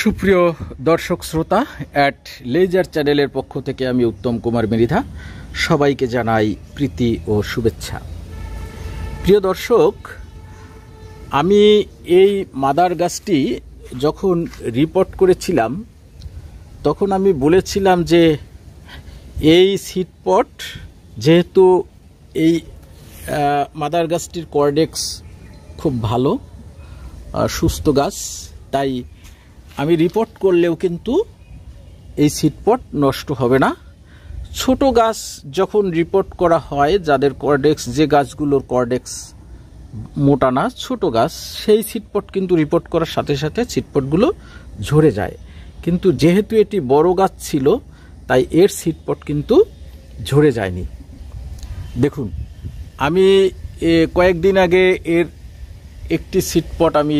সুপ্রিয় দর্শক শ্রোতা, অ্যাট লেজার চ্যানেলের পক্ষ থেকে আমি উত্তম কুমার মৃধা সবাইকে জানাই প্রীতি ও শুভেচ্ছা। প্রিয় দর্শক, আমি এই মাদার গাছটি যখন রিপোর্ট করেছিলাম তখন আমি বলেছিলাম যে এই সিডপট, যেহেতু এই মাদার গাছটির কর্ডেক্স খুব ভালো, সুস্থ গাছ, তাই আমি রিপোর্ট করলেও কিন্তু এই সিডপট নষ্ট হবে না। ছোট গাছ যখন রিপোর্ট করা হয়, যাদের কর্ডেক্স, যে গাছগুলোর কর্ডেক্স মোটা না, ছোট গাছ, সেই সিডপট কিন্তু রিপোর্ট করার সাথে সাথে সিডপটগুলো ঝরে যায়। কিন্তু যেহেতু এটি বড় গাছ ছিল, তাই এর সিডপট কিন্তু ঝরে যায়নি। দেখুন, আমি কয়েকদিন আগে এর একটি সিডপট আমি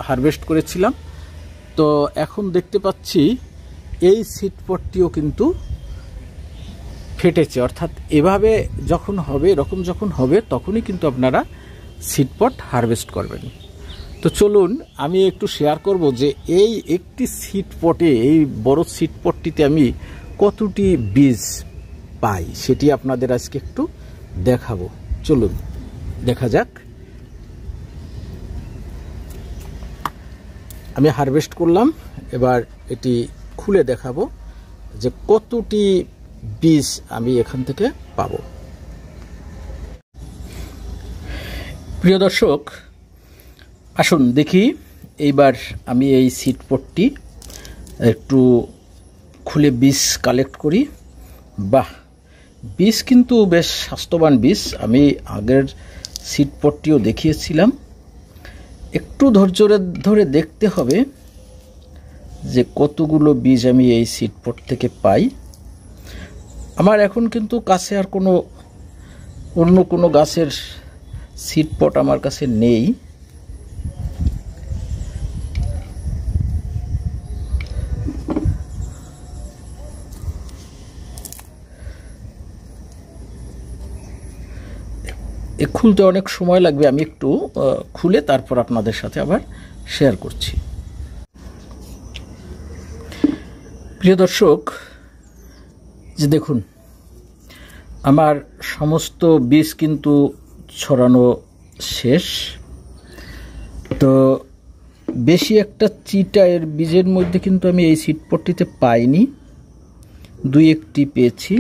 হারভেস্ট করেছিলাম। তো এখন দেখতে পাচ্ছি এই সিডপটটিও কিন্তু ফেটেছে। অর্থাৎ এভাবে যখন হবে, এরকম যখন হবে, তখনই কিন্তু আপনারা সিডপট হারভেস্ট করবেন। তো চলুন আমি একটু শেয়ার করব যে এই একটি সিডপটে, এই বড় সিডপটটিতে আমি কতটি বীজ পাই, সেটি আপনাদের আজকে একটু দেখাবো। চলুন দেখা যাক। আমি হারভেস্ট করলাম, এবার এটি খুলে দেখাবো যে কতটি বীজ আমি এখান থেকে পাবো। প্রিয় দর্শক, আসুন দেখি এইবার আমি এই সিডপটটি একটু খুলে বীজ কালেক্ট করি। বাহ, বীজ কিন্তু বেশ স্বাস্থ্যবান বীজ। আমি আগের সিডপটটিও দেখিয়েছিলাম। একটু ধৈর্য ধরে দেখতে হবে যে কতগুলো বীজ আমি এই সিডপট থেকে পাই। আমার এখন কিন্তু কাছে আর অন্য কোনো গাছের সিডপট আমার কাছে নেই। খুলতে অনেক সময় লাগবে, আমি একটু খুলে তারপর আপনাদের সাথে আবার শেয়ার করছি। প্রিয় দর্শক, যে দেখুন, আমার সমস্ত বীজ কিন্তু ছড়ানো শেষ। তো বেশি একটা চিটা এর বীজের মধ্যে কিন্তু আমি এই সিডপটটিতে পাইনি, দুই একটি পেয়েছি।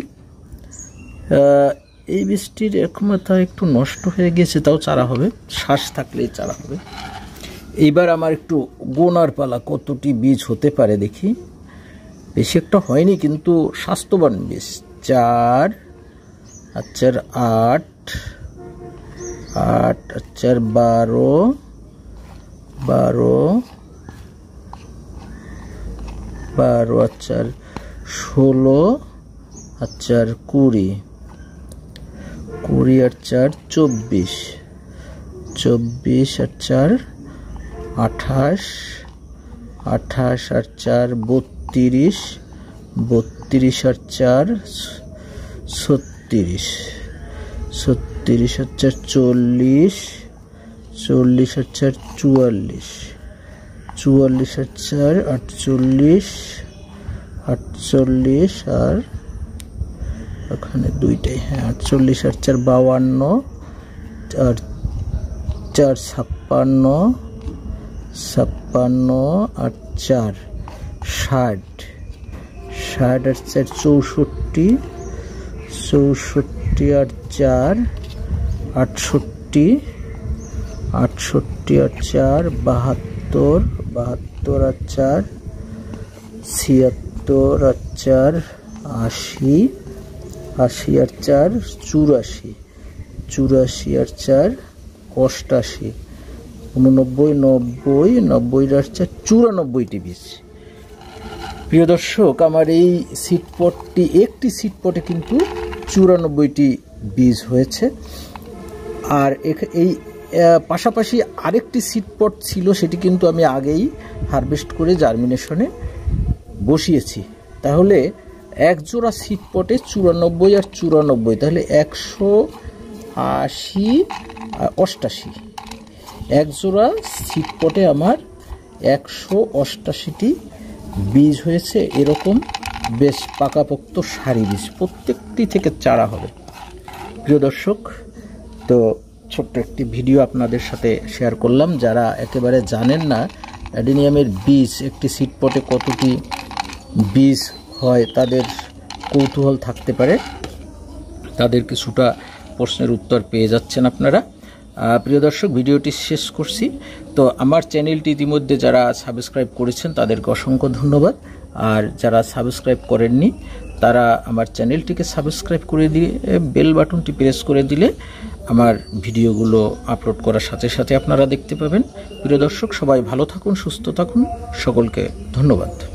এই বীজটির এরকম একটু নষ্ট হয়ে গেছে, তাও চারা হবে, শ্বাস থাকলেই চারা হবে। এইবার আমার একটু গোনার পালা, কতটি বীজ হতে পারে দেখি। বেশি একটা হয়নি, কিন্তু স্বাস্থ্যবান বীজ। 4 আর 4 8, 8 আর 4 12, 12 আর 4 16 আর 4 20, 20 আর 4 24, 24 আর 4 28, 28 আর 4 32, 32 আর 4 36, 36 আর 4 40, 40 আর 4 44, 44 আর 4 48, 48 আর ওখানে দুইটাই, হ্যাঁ, 48 আর 4 52, আর 4 56, 56 আর 4 60, 60 আর 4 64, 64 আর 4 68, 68 আর 4 72, 72 আর 4 76 আর 4 80, 80 আর 4 84, 84 আর 4 88, 89, 90, 90 আর 4 94টি বীজ। প্রিয় দর্শক, আমার এই সিডপটটি, একটি সিডপটে কিন্তু 94টি বীজ হয়েছে। আর এই পাশাপাশি আরেকটি সিডপট ছিল, সেটি কিন্তু আমি আগেই হারভেস্ট করে জার্মিনেশনে বসিয়েছি। তাহলে এক জোড়া সিডপটে 94 আর 94, তাহলে 180 আর 88, এক জোড়া সিডপটে আমার 188টি বীজ হয়েছে এরকম বেশ পাকাপোক্ত সারি বীজ, প্রত্যেকটি থেকে চারা হবে। প্রিয় দর্শক, তো ছোট্ট একটি ভিডিও আপনাদের সাথে শেয়ার করলাম। যারা একেবারে জানেন না অ্যাডেনিয়ামের বীজ একটি সিড পটে কতটি বীজ হয়, তাদের কৌতূহল থাকতে পারে, তাদের কিছুটা প্রশ্নের উত্তর পেয়ে যাচ্ছেন আপনারা। প্রিয় দর্শক, ভিডিওটি শেষ করছি। তো আমার চ্যানেলটি ইতিমধ্যে যারা সাবস্ক্রাইব করেছেন তাদেরকে অসংখ্য ধন্যবাদ, আর যারা সাবস্ক্রাইব করেননি তারা আমার চ্যানেলটিকে সাবস্ক্রাইব করে দিয়ে বেল বাটনটি প্রেস করে দিলে আমার ভিডিওগুলো আপলোড করার সাথে সাথে আপনারা দেখতে পাবেন। প্রিয় দর্শক, সবাই ভালো থাকুন, সুস্থ থাকুন, সকলকে ধন্যবাদ।